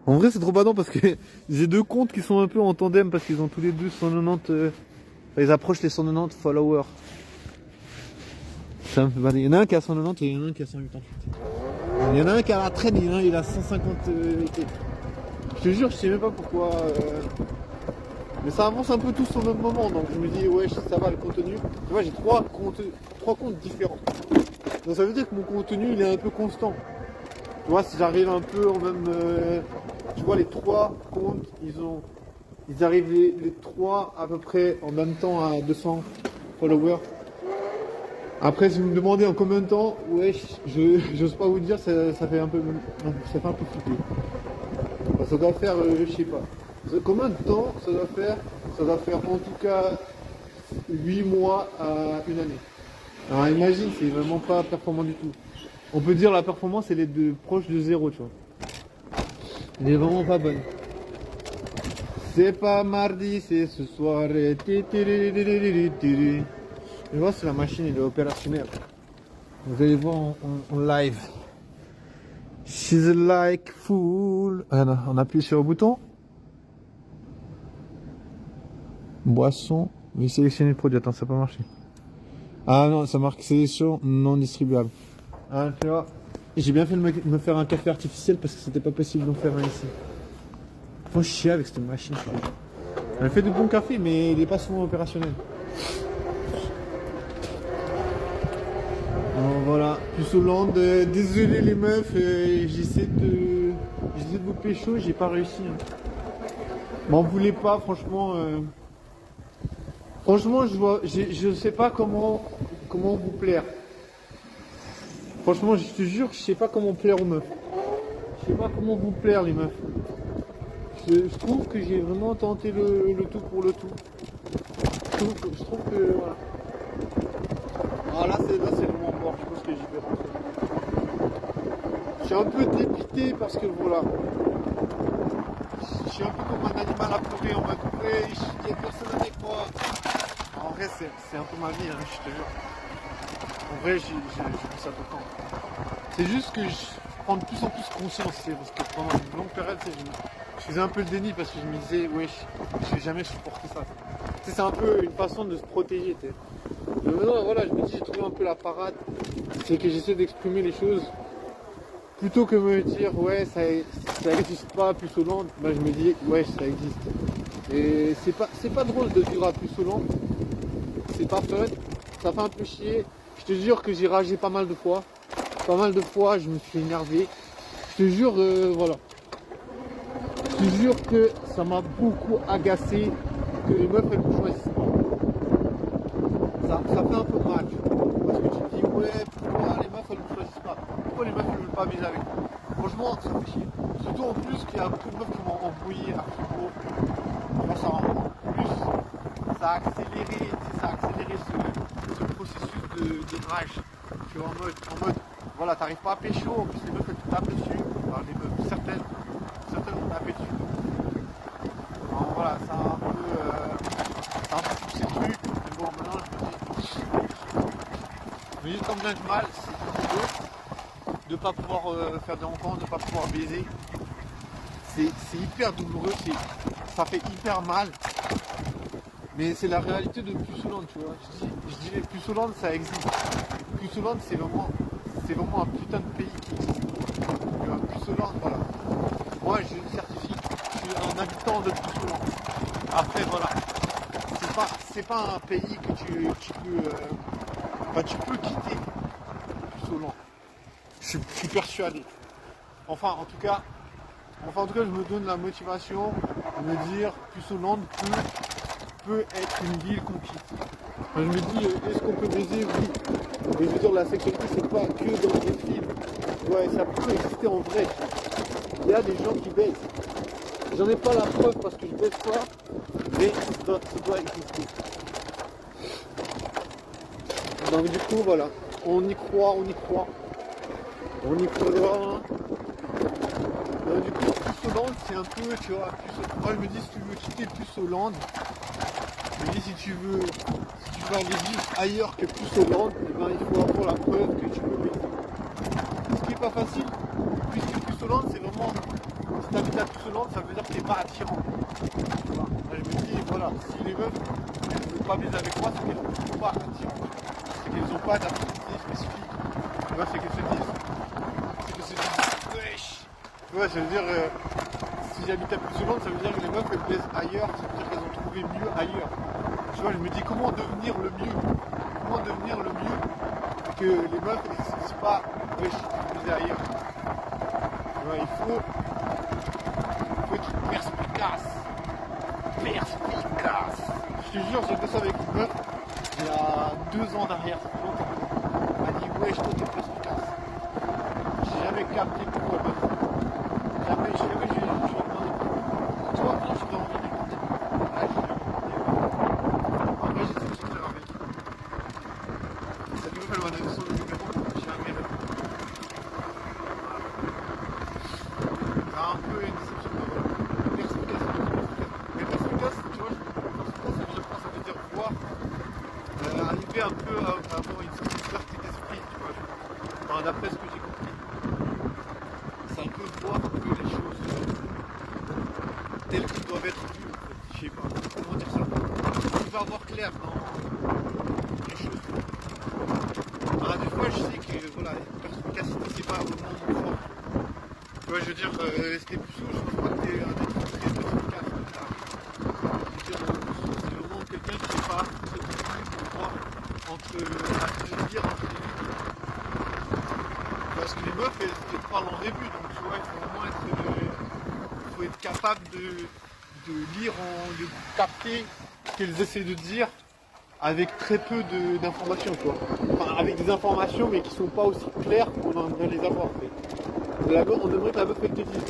En vrai, c'est trop badant parce que j'ai deux comptes qui sont un peu en tandem parce qu'ils ont tous les deux 190. Ils approchent les 190 followers. Ça me fait bader. Il y en a un qui a 190 et il y en a un qui a 188. Il y en a un qui a la traîne et il y en a un il a 150. Je te jure, je sais même pas pourquoi. Mais ça avance un peu tous au même moment, donc je me dis ouais ça va le contenu. Tu vois j'ai trois comptes différents. Donc ça veut dire que mon contenu il est un peu constant. Tu vois si j'arrive un peu en même. Tu vois les trois comptes ils arrivent les trois à peu près en même temps à 200 followers. Après si vous me demandez en combien de temps, ouais j'ose pas vous dire ça fait un peu flipper. Ça doit faire je sais pas. Combien de temps ça doit faire? Ça doit faire en tout cas 8 mois à une année. Alors imagine, c'est vraiment pas performant du tout. On peut dire la performance elle est proche de zéro, tu vois. Elle est vraiment pas bonne. C'est pas mardi, c'est ce soir. Je vois si la machine elle est opérationnelle. Vous allez voir en live. She's like fool. Ah non, on appuie sur le bouton. Boisson. Oui, sélectionner le produit. Attends, ça n'a pas marché. Ah non, ça marque sélection non distribuable. Ah, tu vois. J'ai bien fait de me faire un café artificiel parce que c'était pas possible d'en faire un ici. Faut chier avec cette machine. Elle fait de bons cafés, mais il est pas souvent opérationnel. Alors, voilà, plus Hollande. Désolé les meufs, j'essaie de vous pécho, j'ai pas réussi. Hein. M'en voulez pas, franchement. Franchement, je sais pas comment vous plaire. Franchement, je te jure, je sais pas comment plaire aux meufs. Je sais pas comment vous plaire les meufs. Je trouve que j'ai vraiment tenté le tout pour le tout. Je trouve que voilà. Ah là c'est le moment mort, je pense que j'y vais rentrer. Je suis un peu dépité parce que voilà. Je suis un peu comme un animal à pleurer en mode ouais, il n'y a personne avec moi. En vrai c'est un peu ma vie, hein, je te jure. En vrai j'ai vu ça tout le temps. C'est juste que je prends de plus en plus conscience, parce que pendant une longue période, je faisais un peu le déni parce que je me disais, ouais, je vais jamais supporter ça. C'est un peu une façon de se protéger. Mais maintenant, voilà, je me dis, j'ai trouvé un peu la parade, c'est que j'essaie d'exprimer les choses. Plutôt que me dire, ouais, ça n'existe pas, plus Hollande, bah, je me dis, ouais, ça existe. Et c'est pas drôle de vivre à plus Hollande, c'est pas fun, ça fait un peu chier. Je te jure que j'ai ragé pas mal de fois. Pas mal de fois, je me suis énervé. Je te jure, voilà. Je te jure que ça m'a beaucoup agacé que les meufs elles me choisissent pas. Ça fait un peu mal. Parce que tu te dis, ouais, pourquoi les meufs elles me choisissent pas? Pourquoi les meufs elles veulent pas baiser avec moi? Franchement, ça fait chier. Surtout en plus qu'il y a beaucoup de meufs qui m'ont embrouillé à Fribourg. Moi, ça m'a encore plus. Ça a accéléré ce processus de drague. Tu vois, en mode, voilà, t'arrives pas à pécho, en plus les meufs elles te tapent dessus. Alors les meufs, certaines vont taper dessus. Alors voilà, ça a un peu poussé le truc. Mais bon, maintenant je me dis tant bien que mal, c'est douloureux de pas pouvoir faire des rencontres, de pas pouvoir baiser. C'est hyper douloureux, ça fait hyper mal. Mais c'est la réalité de Puce-Hollande, tu vois. Je dis les Puce-Hollande, ça existe. Puce-Hollande, c'est vraiment un putain de pays qui existe. Puce-Hollande, voilà. Moi, je certifie, je suis un habitant de Puce-Hollande. Après, voilà. C'est pas un pays que tu peux quitter Puce-Hollande. Je suis persuadé. Enfin, en tout cas, je me donne la motivation de me dire Puce-Hollande peut être une ville conquise. Je me dis, est-ce qu'on peut baiser? Oui. Mais je veux dire, la sexualité, c'est pas que dans les films. Ouais, ça peut exister en vrai. Il y a des gens qui baisent. J'en ai pas la preuve parce que je baise pas, mais ça doit exister. Donc du coup, voilà. On y croit. On y croira. Donc du coup, Puce-Hollande, c'est un peu, tu vois, moi je me dis, si tu veux quitter Puce-Hollande, je me dis, si tu veux aller vivre ailleurs que Puce-Hollande, eh ben, il faut avoir la preuve que tu peux baiser. Ce qui n'est pas facile, puisque Puce-Hollande, c'est vraiment Si t'habites la Toussaint, ça veut dire que t'es pas attirant. Voilà. Je me dis, voilà, si les meufs ne veulent pas baiser avec moi, c'est qu'elles ne sont pas attirantes. C'est qu'elles n'ont pas d'affinité spécifique. Tu vois, c'est qu'elles se disent. C'est qu'elles se disent, wesh. Tu vois, ça veut dire, si j'habite à Toussaint, ça veut dire que les meufs elles plaisent ailleurs, ça veut dire qu'elles ont trouvé mieux ailleurs. Tu vois, je me dis, comment devenir le mieux? Comment devenir le mieux que les meufs ne se disent pas, wesh, je baiser ailleurs. Tu vois, il faut être perspicace. Perspicace. Je te jure, j'ai fait ça avec une meuf il y a 2 ans derrière, ça fait longtemps. Elle m'a dit, wesh, toi t'es perspicace. J'ai jamais capté pourquoi meuf. Jamais, j'ai demandé. Toi, non, je t'ai envie d'écouter. Ah, j'ai jamais demandé. Après, j'ai essayé de sortir avec. Cette meuf, elle m'a donné son numéro, j'ai jamais répondu. C'est un peu une déception de moi. Perspicace, mais perspicace, tu vois, perspicace, ça veut dire voir, arriver un peu à avoir une certaine clarté d'esprit, tu vois, enfin, d'après ce que j'ai compris. C'est un peu voir un peu les choses telles qu'elles doivent être vues, en fait. Je sais pas, comment dire ça. Tu vas avoir clair dans les choses. Alors, des fois, je sais que, voilà, perspicacité, c'est pas vraiment mon fort. Tu vois, je veux dire, rester plus sous, je pense pas que t'es un être très perspicace. Je veux dire, c'est vraiment quelqu'un qui n'est pas très difficile pour voir entre le dire, entre les lignes. Parce que les meufs, elles parlent en début, donc tu vois, il faut vraiment être capable de lire, de capter ce qu'elles essaient de dire avec très peu d'informations, quoi. Enfin, avec des informations, mais qui sont pas aussi claires qu'on aimerait les avoir, en fait. On aimerait que la meuf, elle te dise,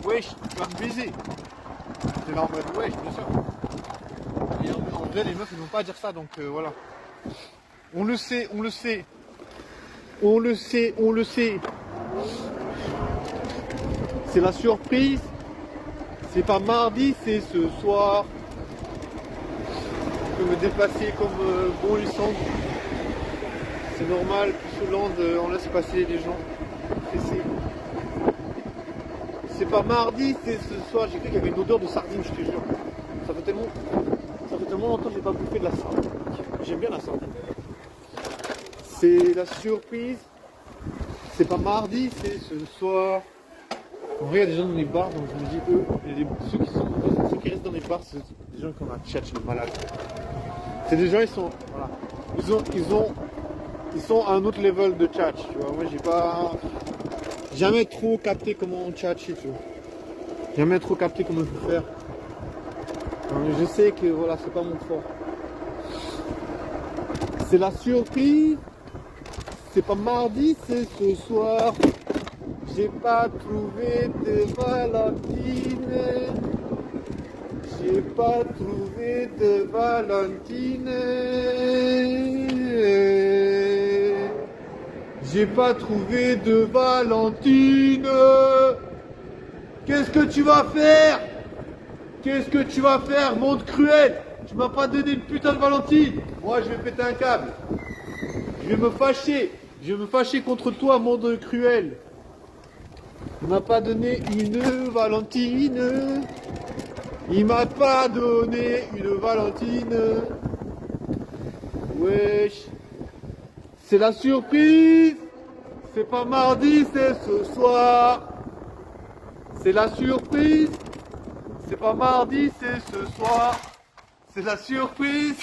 wesh, tu vas me baiser. C'est là en mode, wesh, bien sûr. Et en vrai, les meufs, ils n'ont pas à dire ça, donc voilà. On le sait, on le sait. On le sait, on le sait. C'est la surprise. C'est pas mardi, c'est ce soir. Je peux me déplacer comme bon lui semble. C'est normal, plus Hollande, on laisse passer les gens pressés. C'est pas mardi, c'est ce soir. J'ai cru qu'il y avait une odeur de sardine, je te jure. Ça fait tellement longtemps que j'ai pas bouffé de la sardine. J'aime bien la sardine. C'est la surprise. C'est pas mardi, c'est ce soir. En vrai, il y a des gens dans les bars, donc je me dis, ceux qui restent dans les bars, c'est des gens qui ont la tchatch, les malades. C'est des gens, ils sont, voilà. Ils sont à un autre level de tchatch, tu vois. Moi, j'ai pas jamais trop capté comment on tchatche, tu vois. Jamais trop capté comment il faut faire. Donc, je sais que, voilà, c'est pas mon fort. C'est la surprise. C'est pas mardi, c'est ce soir. J'ai pas trouvé de Valentine. J'ai pas trouvé de Valentine. J'ai pas trouvé de Valentine. Qu'est-ce que tu vas faire? Qu'est-ce que tu vas faire, monde cruel? Tu m'as pas donné une putain de Valentine. Moi, je vais péter un câble. Je vais me fâcher. Je vais me fâcher contre toi, monde cruel. Il m'a pas donné une Valentine. Il m'a pas donné une Valentine. Wesh. C'est la surprise. C'est pas mardi, c'est ce soir. C'est la surprise. C'est pas mardi, c'est ce soir. C'est la surprise.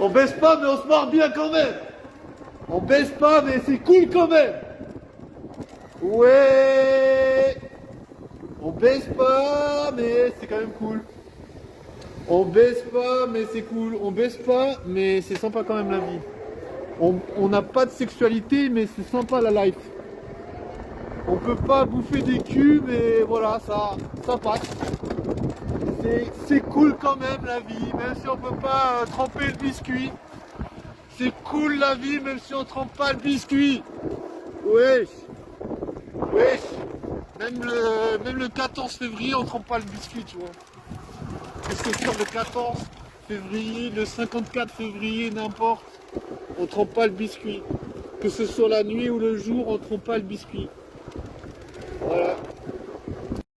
On baisse pas, mais on se marre bien quand même. On baisse pas, mais c'est cool quand même. Ouais. On baisse pas, mais c'est quand même cool. On baisse pas, mais c'est cool. On baisse pas, mais c'est sympa quand même la vie. On n'a pas de sexualité, mais c'est sympa la life. On peut pas bouffer des culs, mais voilà, ça passe. C'est cool quand même la vie, même si on peut pas tremper le biscuit. C'est cool la vie, même si on trempe pas le biscuit. Wesh. Wesh. Même le 14 février, on trempe pas le biscuit, tu vois. Que ce soit le 14 février, le 54 février, n'importe, on trempe pas le biscuit. Que ce soit la nuit ou le jour, on trempe pas le biscuit.